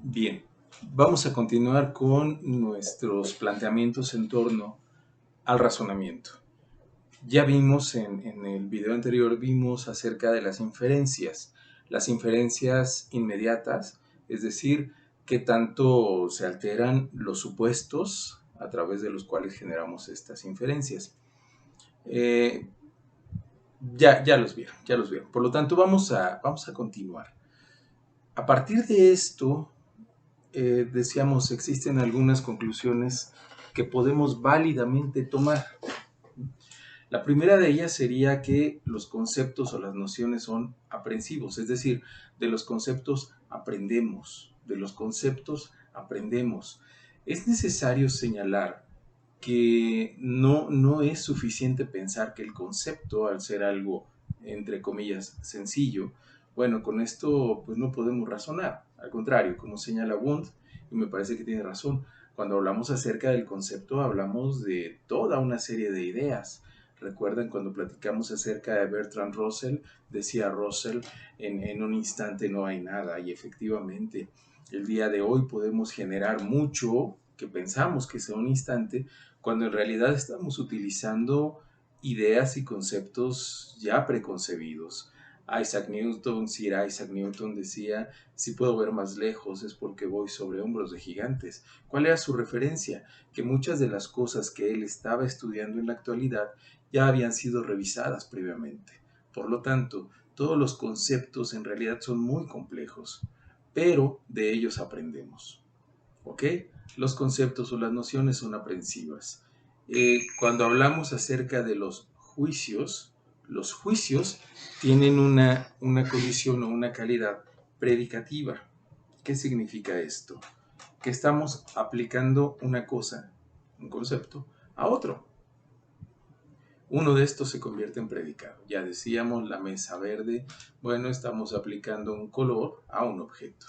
Bien, vamos a continuar con nuestros planteamientos en torno al razonamiento. Ya vimos en el video anterior, vimos acerca de las inferencias inmediatas, es decir, qué tanto se alteran los supuestos a través de los cuales generamos estas inferencias. Ya los vieron, ya los vieron. Por lo tanto, vamos a continuar. A partir de esto, decíamos, existen algunas conclusiones que podemos válidamente tomar. La primera de ellas sería que los conceptos o las nociones son aprensivos, es decir, de los conceptos aprendemos, de los conceptos aprendemos. Es necesario señalar que no es suficiente pensar que el concepto, al ser algo, entre comillas, sencillo, bueno, con esto pues no podemos razonar. Al contrario, como señala Wundt, y me parece que tiene razón, cuando hablamos acerca del concepto hablamos de toda una serie de ideas. Recuerdan cuando platicamos acerca de Bertrand Russell, decía Russell, en un instante no hay nada, y efectivamente el día de hoy podemos generar mucho que pensamos que sea un instante, cuando en realidad estamos utilizando ideas y conceptos ya preconcebidos. Sir Isaac Newton decía, si puedo ver más lejos es porque voy sobre hombros de gigantes. ¿Cuál era su referencia? Que muchas de las cosas que él estaba estudiando en la actualidad ya habían sido revisadas previamente. Por lo tanto, todos los conceptos en realidad son muy complejos, pero de ellos aprendemos. ¿Ok? Los conceptos o las nociones son aprensivas. Cuando hablamos acerca de los juicios tienen una condición o una calidad predicativa. ¿Qué significa esto? Que estamos aplicando una cosa, un concepto, a otro. Uno de estos se convierte en predicado. Ya decíamos la mesa verde, bueno, estamos aplicando un color a un objeto.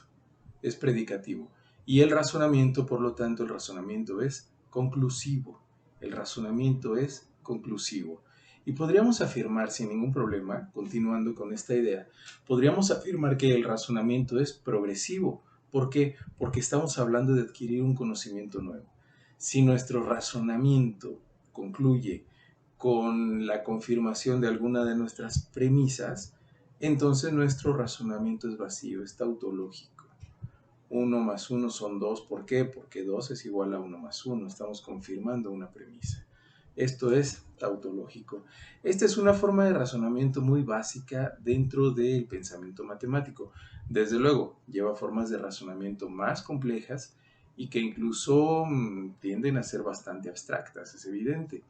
Es predicativo. Y el razonamiento, por lo tanto, el razonamiento es conclusivo. El razonamiento es conclusivo. Y podríamos afirmar sin ningún problema, continuando con esta idea, podríamos afirmar que el razonamiento es progresivo. ¿Por qué? Porque estamos hablando de adquirir un conocimiento nuevo. Si nuestro razonamiento concluye con la confirmación de alguna de nuestras premisas, entonces nuestro razonamiento es vacío, es tautológico. 1 más 1 son 2. ¿Por qué? Porque 2 es igual a 1 más 1. Estamos confirmando una premisa. Esto es tautológico. Esta es una forma de razonamiento muy básica dentro del pensamiento matemático. Desde luego, lleva formas de razonamiento más complejas y que incluso tienden a ser bastante abstractas, es evidente.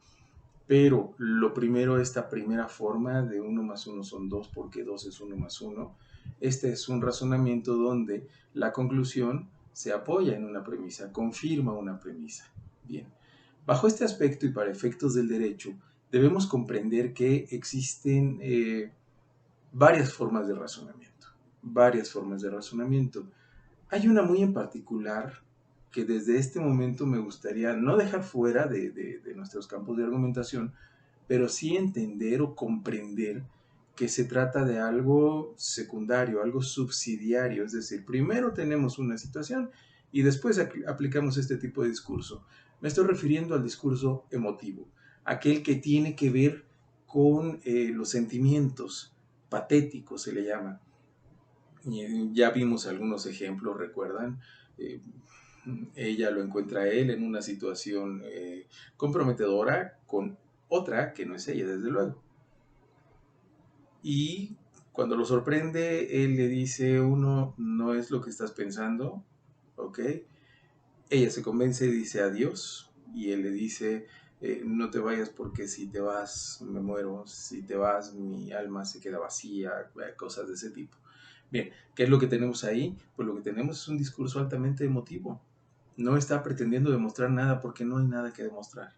Pero lo primero, esta primera forma de 1 más 1 son 2 porque 2 es 1 más 1, este es un razonamiento donde la conclusión se apoya en una premisa, confirma una premisa. Bien, bajo este aspecto y para efectos del derecho, debemos comprender que existen varias formas de razonamiento. Varias formas de razonamiento. Hay una muy en particular que desde este momento me gustaría no dejar fuera de nuestros campos de argumentación, pero sí entender o comprender que se trata de algo secundario, algo subsidiario, es decir, primero tenemos una situación y después aplicamos este tipo de discurso. Me estoy refiriendo al discurso emotivo, aquel que tiene que ver con los sentimientos, patéticos se le llama. Ya vimos algunos ejemplos, ¿recuerdan? Eh, Ella lo encuentra a él en una situación comprometedora con otra que no es ella, desde luego. Y cuando lo sorprende, él le dice, uno, no es lo que estás pensando, ¿ok? Ella se convence y dice adiós, y él le dice, no te vayas porque si te vas me muero, si te vas mi alma se queda vacía, cosas de ese tipo. Bien, ¿qué es lo que tenemos ahí? Pues lo que tenemos es un discurso altamente emotivo. No está pretendiendo demostrar nada porque no hay nada que demostrar.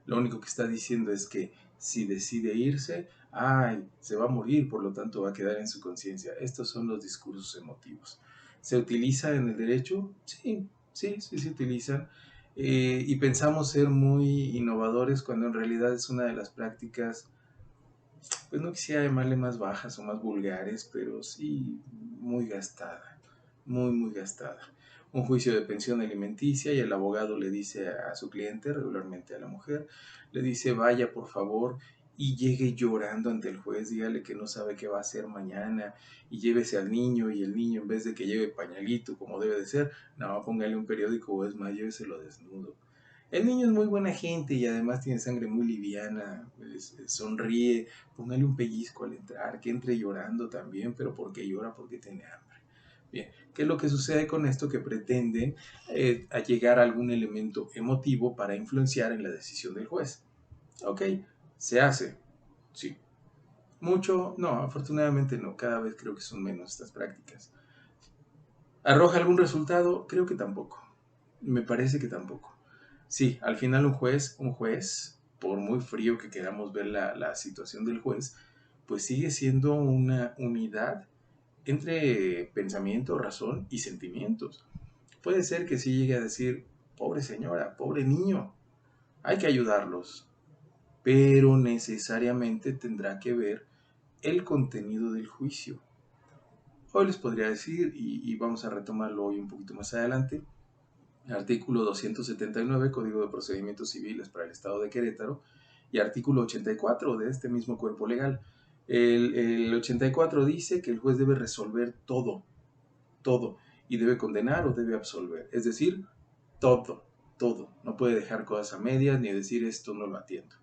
Lo único que está diciendo es que si decide irse, ay, se va a morir, por lo tanto va a quedar en su conciencia. Estos son los discursos emotivos. ¿Se utiliza en el derecho? Sí, sí se utilizan. Y pensamos ser muy innovadores cuando en realidad es una de las prácticas, pues no quisiera llamarle más bajas o más vulgares, pero sí muy gastada, muy gastada. un juicio de pensión alimenticia y el abogado le dice a su cliente, regularmente a la mujer, le dice, vaya por favor y llegue llorando ante el juez, dígale que no sabe qué va a hacer mañana y llévese al niño, y el niño en vez de que lleve pañalito como debe de ser, no, póngale un periódico o es más, lléveselo desnudo. El niño es muy buena gente y además tiene sangre muy liviana, sonríe, póngale un pellizco al entrar, que entre llorando también, pero ¿por qué llora? Porque tiene hambre. Bien, ¿qué es lo que sucede con esto? Que pretenden a llegar a algún elemento emotivo para influenciar en la decisión del juez. Ok, se hace, sí. Mucho, no, afortunadamente no, cada vez creo que son menos estas prácticas. ¿Arroja algún resultado? Creo que tampoco. Me parece que tampoco. Sí, al final un juez, por muy frío que queramos ver la situación del juez, pues sigue siendo una unidad entre pensamiento, razón y sentimientos. Puede ser que sí llegue a decir, pobre señora, pobre niño, hay que ayudarlos, pero necesariamente tendrá que ver el contenido del juicio. Hoy les podría decir, y vamos a retomarlo hoy un poquito más adelante, artículo 279, Código de Procedimientos Civiles para el Estado de Querétaro, y artículo 84 de este mismo cuerpo legal. El 84 dice que el juez debe resolver todo, todo, y debe condenar o debe absolver, es decir, todo, todo. No puede dejar cosas a medias ni decir esto no lo atiendo.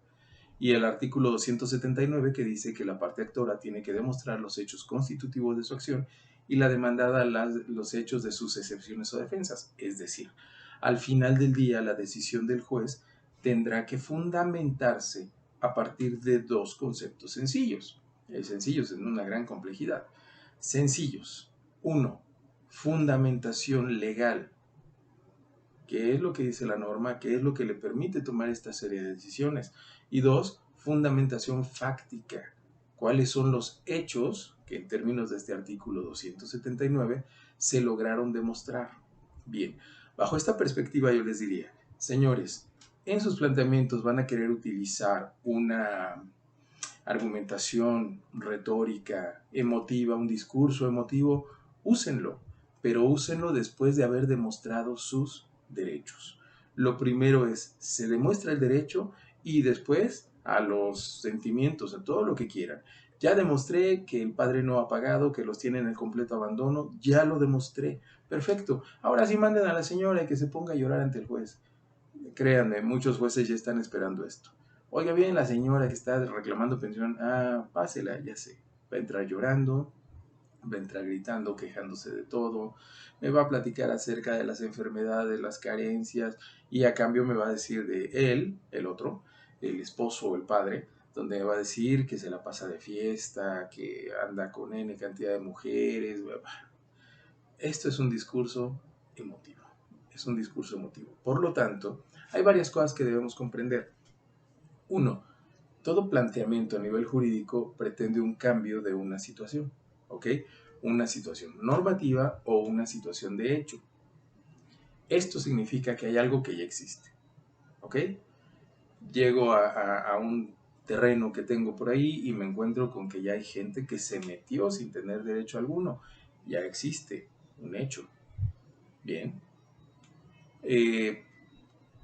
Y el artículo 279 que dice que la parte actora tiene que demostrar los hechos constitutivos de su acción y la demandada los hechos de sus excepciones o defensas. Es decir, al final del día la decisión del juez tendrá que fundamentarse a partir de dos conceptos sencillos. Sencillos en una gran complejidad. Sencillos. Uno, fundamentación legal. ¿Qué es lo que dice la norma? ¿Qué es lo que le permite tomar esta serie de decisiones? Y dos, fundamentación fáctica. ¿Cuáles son los hechos que en términos de este artículo 279 se lograron demostrar? Bien, bajo esta perspectiva yo les diría, señores, en sus planteamientos van a querer utilizar una argumentación retórica, emotiva, un discurso emotivo, úsenlo, pero úsenlo después de haber demostrado sus derechos. Lo primero es, se demuestra el derecho y después a los sentimientos, a todo lo que quieran. Ya demostré que el padre no ha pagado, que los tiene en el completo abandono, ya lo demostré. Perfecto. Ahora sí manden a la señora y que se ponga a llorar ante el juez. Créanme, muchos jueces ya están esperando esto. Oiga bien, la señora que está reclamando pensión, pásela, ya sé. Va a entrar llorando, va a entrar gritando, quejándose de todo, me va a platicar acerca de las enfermedades, las carencias, y a cambio me va a decir de él, el otro, el esposo o el padre, donde me va a decir que se la pasa de fiesta, que anda con N cantidad de mujeres. Esto es un discurso emotivo, es un discurso emotivo. Por lo tanto, hay varias cosas que debemos comprender. Uno, todo planteamiento a nivel jurídico pretende un cambio de una situación, ¿ok? Una situación normativa o una situación de hecho. Esto significa que hay algo que ya existe, ¿ok? Llego a un terreno que tengo por ahí y me encuentro con que ya hay gente que se metió sin tener derecho alguno. Ya existe un hecho. Bien.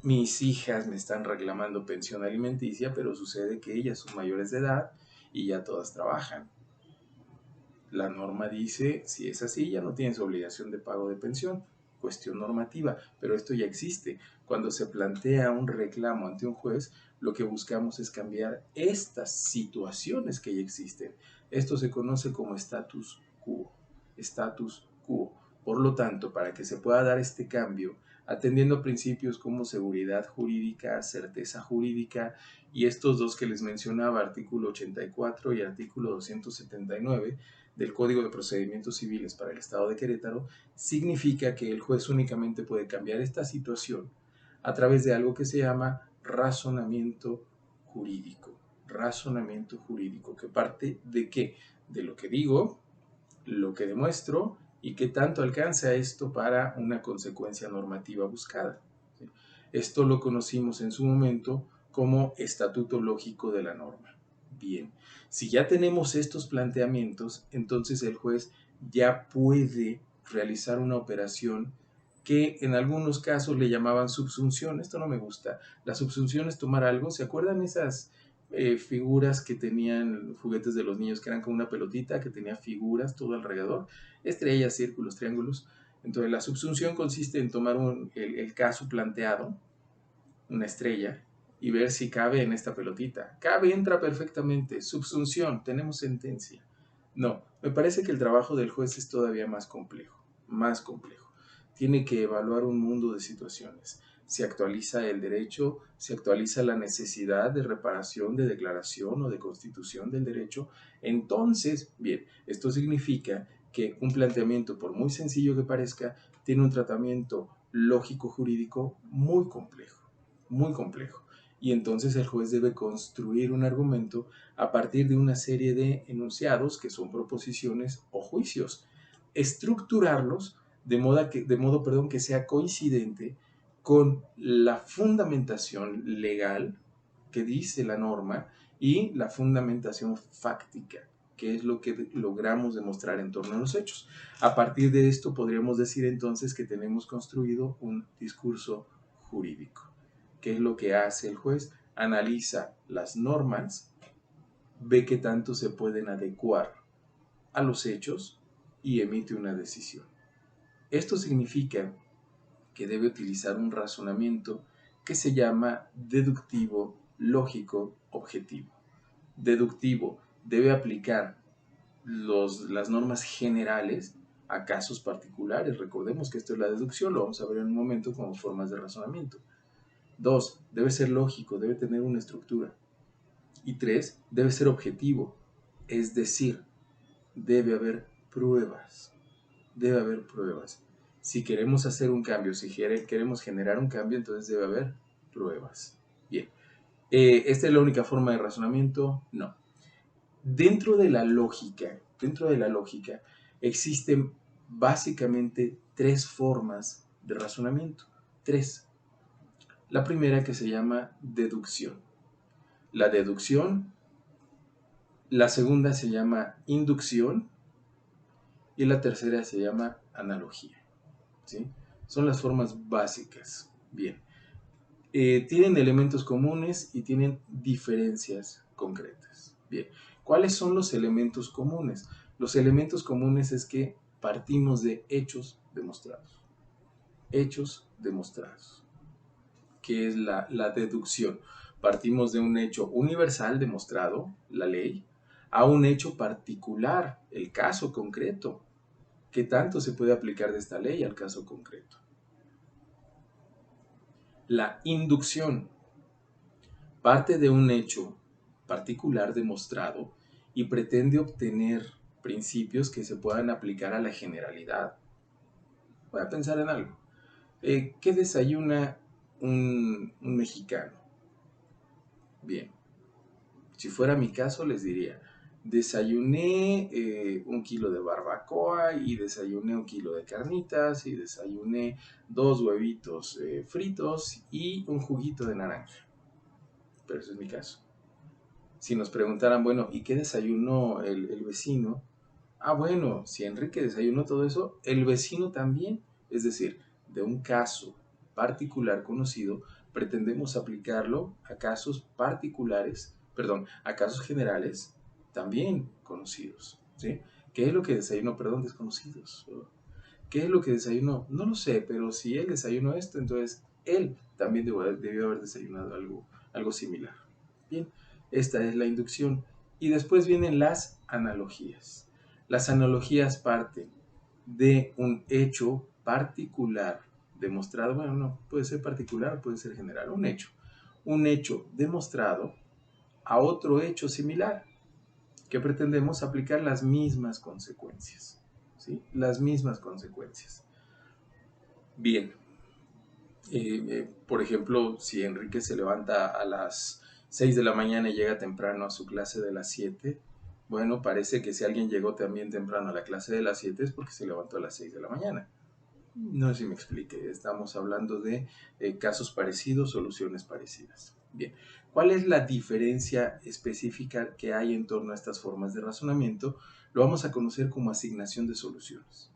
Mis hijas me están reclamando pensión alimenticia, pero sucede que ellas son mayores de edad y ya todas trabajan. La norma dice, si es así, ya no tienes obligación de pago de pensión. Cuestión normativa, pero esto ya existe. Cuando se plantea un reclamo ante un juez, lo que buscamos es cambiar estas situaciones que ya existen. Esto se conoce como status quo. Status quo. Por lo tanto, para que se pueda dar este cambio, atendiendo principios como seguridad jurídica, certeza jurídica y estos dos que les mencionaba, artículo 84 y artículo 279, del Código de Procedimientos Civiles para el Estado de Querétaro, significa que el juez únicamente puede cambiar esta situación a través de algo que se llama razonamiento jurídico. Razonamiento jurídico, que parte de qué? De lo que digo, lo que demuestro y qué tanto alcanza esto para una consecuencia normativa buscada. Esto lo conocimos en su momento como estatuto lógico de la norma. Bien, si ya tenemos estos planteamientos, entonces el juez ya puede realizar una operación que en algunos casos le llamaban subsunción. Esto no me gusta. La subsunción es tomar algo. ¿Se acuerdan esas figuras que tenían juguetes de los niños que eran como una pelotita que tenía figuras todo alrededor? Estrellas, círculos, triángulos. Entonces la subsunción consiste en tomar el caso planteado, una estrella, y ver si cabe en esta pelotita. Cabe, entra perfectamente. Subsunción, tenemos sentencia. No, me parece que el trabajo del juez es todavía más complejo, más complejo. Tiene que evaluar un mundo de situaciones. Se actualiza el derecho, se actualiza la necesidad de reparación, de declaración o de constitución del derecho. Entonces, bien, esto significa que un planteamiento, por muy sencillo que parezca, tiene un tratamiento lógico-jurídico muy complejo, muy complejo. Y entonces el juez debe construir un argumento a partir de una serie de enunciados que son proposiciones o juicios, estructurarlos de modo que sea coincidente con la fundamentación legal que dice la norma y la fundamentación fáctica, que es lo que logramos demostrar en torno a los hechos. A partir de esto podríamos decir entonces que tenemos construido un discurso jurídico. ¿Qué es lo que hace el juez? Analiza las normas, ve qué tanto se pueden adecuar a los hechos y emite una decisión. Esto significa que debe utilizar un razonamiento que se llama deductivo, lógico, objetivo. Deductivo debe aplicar las normas generales a casos particulares. Recordemos que esto es la deducción, lo vamos a ver en un momento como formas de razonamiento. 2. Debe ser lógico, debe tener una estructura. Y 3. Debe ser objetivo, es decir, debe haber pruebas. Debe haber pruebas. Si queremos hacer un cambio, si queremos generar un cambio, entonces debe haber pruebas. Bien. ¿Esta es la única forma de razonamiento? No. Dentro de la lógica, existen básicamente tres formas de razonamiento. Tres. La primera que se llama deducción. La deducción. La segunda se llama inducción. Y la tercera se llama analogía. ¿Sí? Son las formas básicas. Bien. Tienen elementos comunes y tienen diferencias concretas. Bien. ¿Cuáles son los elementos comunes? Los elementos comunes es que partimos de hechos demostrados. Hechos demostrados. ¿Qué es la deducción? Partimos de un hecho universal demostrado, la ley, a un hecho particular, el caso concreto. ¿Qué tanto se puede aplicar de esta ley al caso concreto? La inducción parte de un hecho particular demostrado y pretende obtener principios que se puedan aplicar a la generalidad. Voy a pensar en algo. ¿Qué desayuna un mexicano? Bien, si fuera mi caso les diría, desayuné 1 kilo de barbacoa y desayuné 1 kilo de carnitas y desayuné 2 huevitos fritos y un juguito de naranja. Pero ese es mi caso. Si nos preguntaran, bueno, ¿y qué desayunó el vecino? Ah, bueno, si Enrique desayunó todo eso, el vecino también. Es decir, de un caso particular conocido, pretendemos aplicarlo a casos particulares, perdón, a casos generales también conocidos. ¿Sí? ¿Qué es lo que desayunó? Perdón, desconocidos. ¿Qué es lo que desayunó? No lo sé, pero si él desayunó esto, entonces él también debió haber desayunado algo similar. Bien, esta es la inducción. Y después vienen las analogías. Las analogías parten de un hecho particular demostrado, bueno, no, puede ser particular, puede ser general, un hecho demostrado a otro hecho similar, que pretendemos aplicar las mismas consecuencias, ¿sí? Las mismas consecuencias. Bien, por ejemplo, si Enrique se levanta a las 6 de la mañana y llega temprano a su clase de las 7, bueno, parece que si alguien llegó también temprano a la clase de las 7 es porque se levantó a las 6 de la mañana. No sé si me explique, estamos hablando de casos parecidos, soluciones parecidas. Bien, ¿cuál es la diferencia específica que hay en torno a estas formas de razonamiento? Lo vamos a conocer como asignación de soluciones.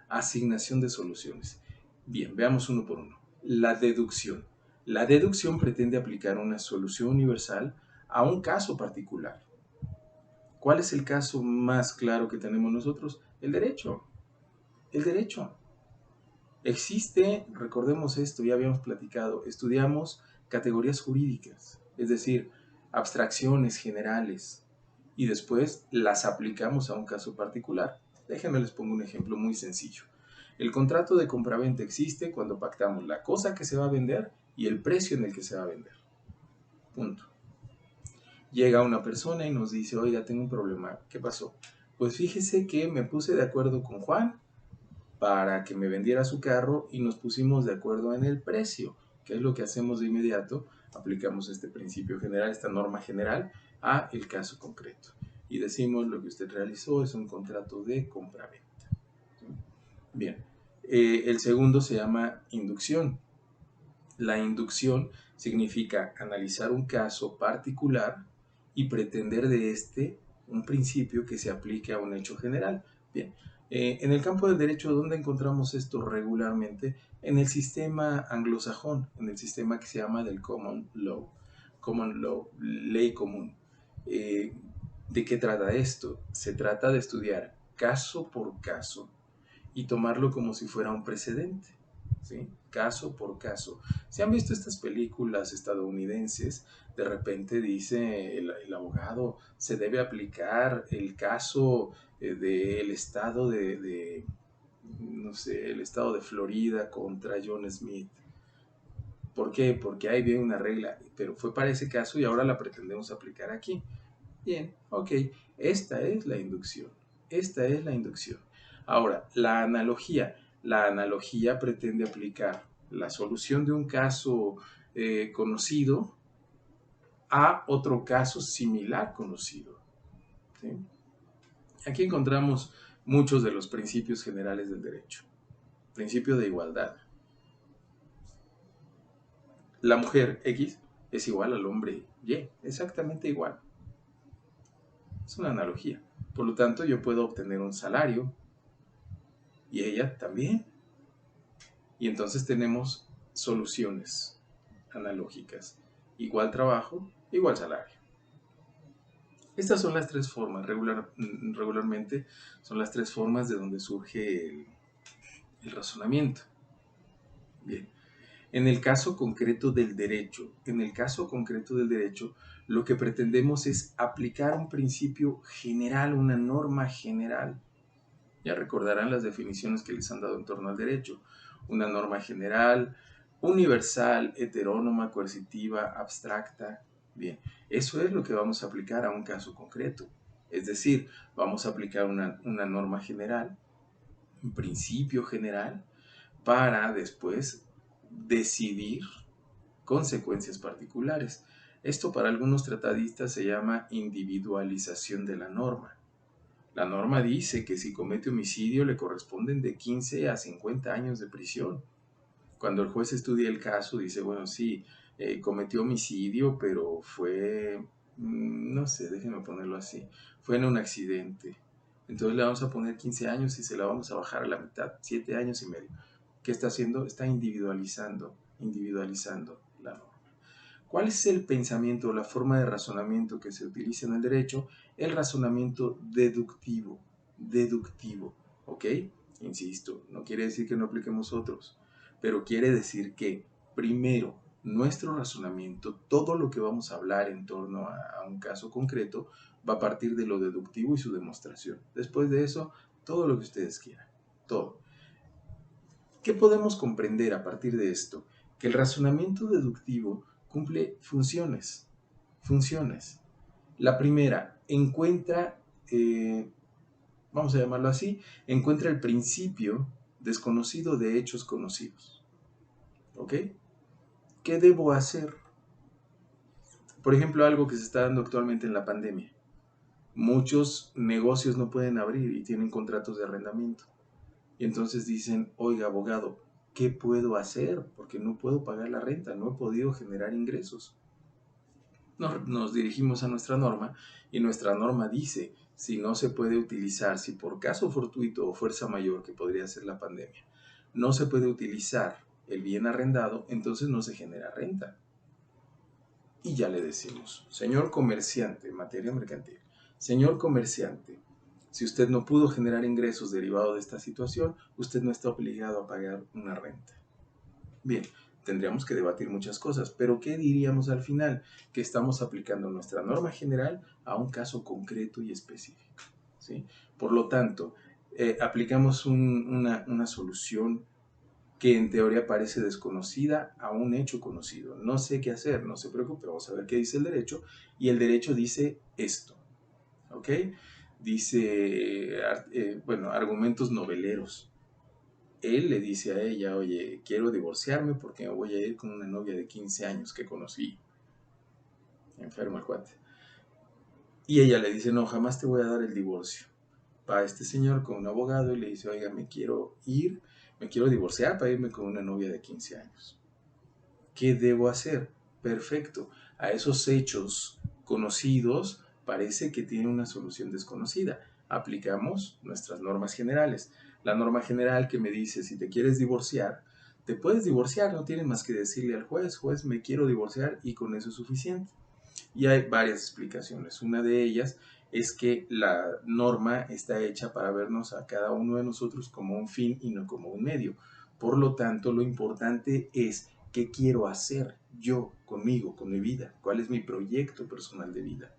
Asignación de soluciones. Bien, veamos uno por uno. La deducción. La deducción pretende aplicar una solución universal a un caso particular. ¿Cuál es el caso más claro que tenemos nosotros? El derecho. El derecho. Existe, recordemos esto, ya habíamos platicado, estudiamos categorías jurídicas, es decir, abstracciones generales, y después las aplicamos a un caso particular. Déjenme les pongo un ejemplo muy sencillo. El contrato de compraventa existe cuando pactamos la cosa que se va a vender y el precio en el que se va a vender. Punto. Llega una persona y nos dice, oiga, tengo un problema. ¿Qué pasó? Pues fíjese que me puse de acuerdo con Juan para que me vendiera su carro y nos pusimos de acuerdo en el precio. ¿Qué es lo que hacemos de inmediato? Aplicamos este principio general, esta norma general, a el caso concreto. Y decimos lo que usted realizó es un contrato de compraventa. Bien, el segundo se llama inducción. La inducción significa analizar un caso particular y pretender de este un principio que se aplique a un hecho general. Bien, en el campo del derecho, ¿dónde encontramos esto regularmente? En el sistema anglosajón, en el sistema que se llama del common law, ley común. Eh, ¿De qué trata esto? Se trata de estudiar caso por caso y tomarlo como si fuera un precedente, ¿sí? Caso por caso. Si han visto estas películas estadounidenses, de repente dice el abogado, se debe aplicar el caso del estado no sé, el estado de Florida contra John Smith. ¿Por qué? Porque ahí viene una regla, pero fue para ese caso y ahora la pretendemos aplicar aquí. Bien, ok, esta es la inducción. Esta es la inducción. Ahora, la analogía. La analogía pretende aplicar la solución de un caso conocido a otro caso similar conocido. ¿Sí? Aquí encontramos muchos de los principios generales del derecho. Principio de igualdad. La mujer X es igual al hombre Y, exactamente igual. Es una analogía. Por lo tanto, yo puedo obtener un salario y ella también. Y entonces tenemos soluciones analógicas. Igual trabajo, igual salario. Estas son las tres formas, regularmente son las tres formas de donde surge el razonamiento. Bien, en el caso concreto del derecho, lo que pretendemos es aplicar un principio general, una norma general. Ya recordarán las definiciones que les han dado en torno al derecho. Una norma general, universal, heterónoma, coercitiva, abstracta. Bien, eso es lo que vamos a aplicar a un caso concreto. Es decir, vamos a aplicar una norma general, un principio general, para después decidir consecuencias particulares. Esto para algunos tratadistas se llama individualización de la norma. La norma dice que si comete homicidio le corresponden de 15 a 50 años de prisión. Cuando el juez estudia el caso dice, bueno, sí, cometió homicidio, pero fue, no sé, déjenme ponerlo así, fue en un accidente. Entonces le vamos a poner 15 años y se la vamos a bajar a la mitad, 7 años y medio. ¿Qué está haciendo? Está individualizando la norma. ¿Cuál es el pensamiento o la forma de razonamiento que se utiliza en el derecho? El razonamiento deductivo. Deductivo, ¿ok? Insisto, no quiere decir que no apliquemos otros, pero quiere decir que primero nuestro razonamiento, todo lo que vamos a hablar en torno a un caso concreto, va a partir de lo deductivo y su demostración. Después de eso, todo lo que ustedes quieran, todo. ¿Qué podemos comprender a partir de esto? Que el razonamiento deductivo cumple funciones. Funciones. La primera, encuentra, vamos a llamarlo así, encuentra el principio desconocido de hechos conocidos. ¿Ok? ¿Qué debo hacer? Por ejemplo, algo que se está dando actualmente en la pandemia. Muchos negocios no pueden abrir y tienen contratos de arrendamiento. Y entonces dicen, oiga, abogado, ¿qué puedo hacer? Porque no puedo pagar la renta, no he podido generar ingresos. Nos dirigimos a nuestra norma y nuestra norma dice, si no se puede utilizar, si por caso fortuito o fuerza mayor, que podría ser la pandemia, no se puede utilizar el bien arrendado, entonces no se genera renta. Y ya le decimos, señor comerciante, en materia mercantil, señor comerciante, si usted no pudo generar ingresos derivados de esta situación, usted no está obligado a pagar una renta. Bien, tendríamos que debatir muchas cosas, pero ¿qué diríamos al final? Que estamos aplicando nuestra norma general a un caso concreto y específico, ¿sí? Por lo tanto, aplicamos una solución que en teoría parece desconocida a un hecho conocido. No sé qué hacer, no se preocupe, vamos a ver qué dice el derecho. Y el derecho dice esto, ¿ok? Dice, bueno, argumentos noveleros. Él le dice a ella, oye, quiero divorciarme porque me voy a ir con una novia de 15 años que conocí. Enfermo el cuate. Y ella le dice, no, jamás te voy a dar el divorcio. Va este señor con un abogado y le dice, oiga, me quiero divorciar para irme con una novia de 15 años. ¿Qué debo hacer? Perfecto. A esos hechos conocidos parece que tiene una solución desconocida. Aplicamos nuestras normas generales. La norma general que me dice, si te quieres divorciar, te puedes divorciar, no tienes más que decirle al juez, juez, me quiero divorciar y con eso es suficiente. Y hay varias explicaciones. Una de ellas es que la norma está hecha para vernos a cada uno de nosotros como un fin y no como un medio. Por lo tanto, lo importante es qué quiero hacer yo conmigo, con mi vida, cuál es mi proyecto personal de vida.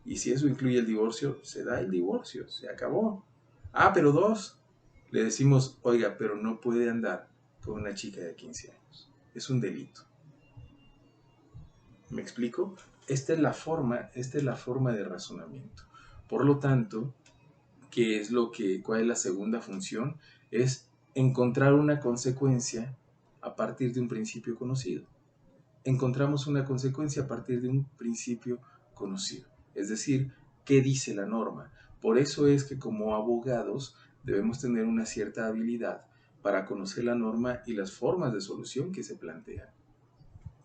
Y si eso incluye el divorcio, se da el divorcio, se acabó. Ah, pero dos, le decimos, oiga, pero no puede andar con una chica de 15 años. Es un delito. ¿Me explico? Esta es la forma de razonamiento. Por lo tanto, ¿cuál es la segunda función? Es encontrar una consecuencia a partir de un principio conocido. Encontramos una consecuencia a partir de un principio conocido. Es decir, ¿qué dice la norma? Por eso es que como abogados debemos tener una cierta habilidad para conocer la norma y las formas de solución que se plantean.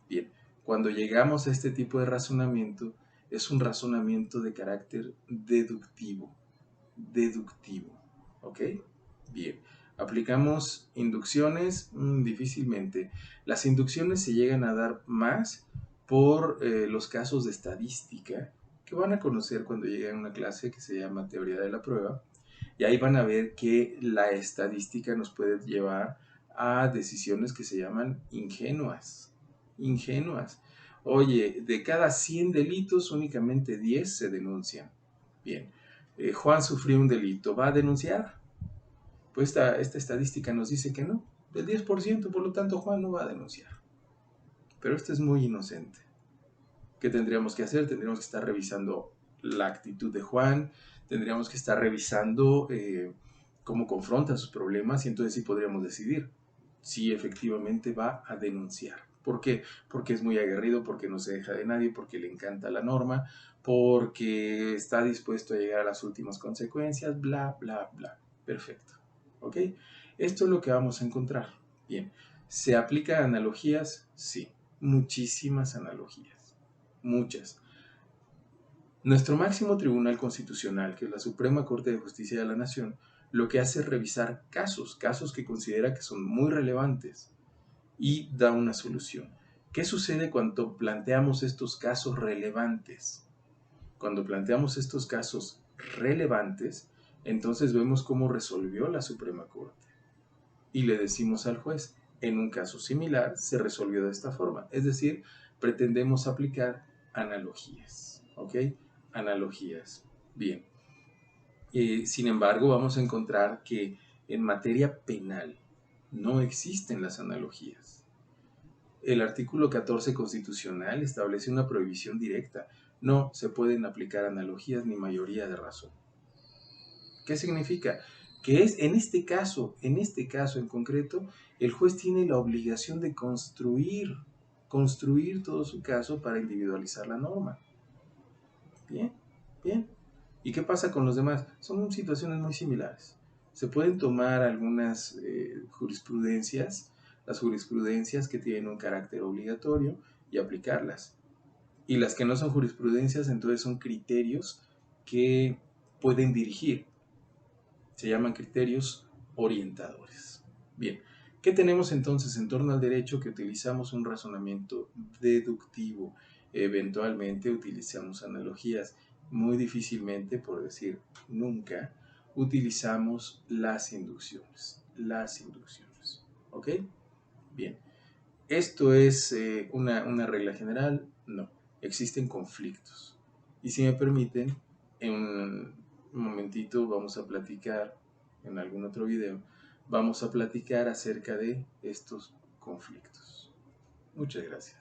Bien, cuando llegamos a este tipo de razonamiento, es un razonamiento de carácter deductivo. Deductivo, ¿ok? Bien, aplicamos inducciones, difícilmente. Las inducciones se llegan a dar más por los casos de estadística que van a conocer cuando lleguen a una clase que se llama teoría de la prueba. Y ahí van a ver que la estadística nos puede llevar a decisiones que se llaman ingenuas. Ingenuas. Oye, de cada 100 delitos, únicamente 10 se denuncian. Bien, Juan sufrió un delito, ¿va a denunciar? Pues esta estadística nos dice que no, del 10%, por lo tanto Juan no va a denunciar. Pero esto es muy inocente. ¿Qué tendríamos que hacer? Tendríamos que estar revisando la actitud de Juan, tendríamos que estar revisando cómo confronta sus problemas y entonces sí podríamos decidir si efectivamente va a denunciar. ¿Por qué? Porque es muy aguerrido, porque no se deja de nadie, porque le encanta la norma, porque está dispuesto a llegar a las últimas consecuencias, bla, bla, bla. Perfecto. ¿Ok? Esto es lo que vamos a encontrar. Bien. ¿Se aplica analogías? Sí. Muchísimas analogías. Muchas. Nuestro máximo tribunal constitucional, que es la Suprema Corte de Justicia de la Nación, lo que hace es revisar casos que considera que son muy relevantes y da una solución. ¿Qué sucede cuando planteamos estos casos relevantes? Cuando planteamos estos casos relevantes, entonces vemos cómo resolvió la Suprema Corte y le decimos al juez, en un caso similar se resolvió de esta forma. Es decir, pretendemos aplicar analogías, ¿ok? Analogías. Bien. Sin embargo, vamos a encontrar que en materia penal no existen las analogías. El artículo 14 constitucional establece una prohibición directa. No se pueden aplicar analogías ni mayoría de razón. ¿Qué significa? Que es en este caso en concreto, el juez tiene la obligación de construir todo su caso para individualizar la norma. Bien, bien. ¿Y qué pasa con los demás? Son situaciones muy similares. Se pueden tomar algunas jurisprudencias, las jurisprudencias que tienen un carácter obligatorio y aplicarlas. Y las que no son jurisprudencias, entonces son criterios que pueden dirigir. Se llaman criterios orientadores. Bien, ¿Qué tenemos entonces en torno al derecho? Que utilizamos un razonamiento deductivo, eventualmente utilizamos analogías, muy difícilmente, por decir nunca, utilizamos las inducciones. Las inducciones. ¿Ok? Bien. ¿Esto es una regla general? No. Existen conflictos. Y si me permiten, en un momentito vamos a platicar, en algún otro video, vamos a platicar acerca de estos conflictos. Muchas gracias.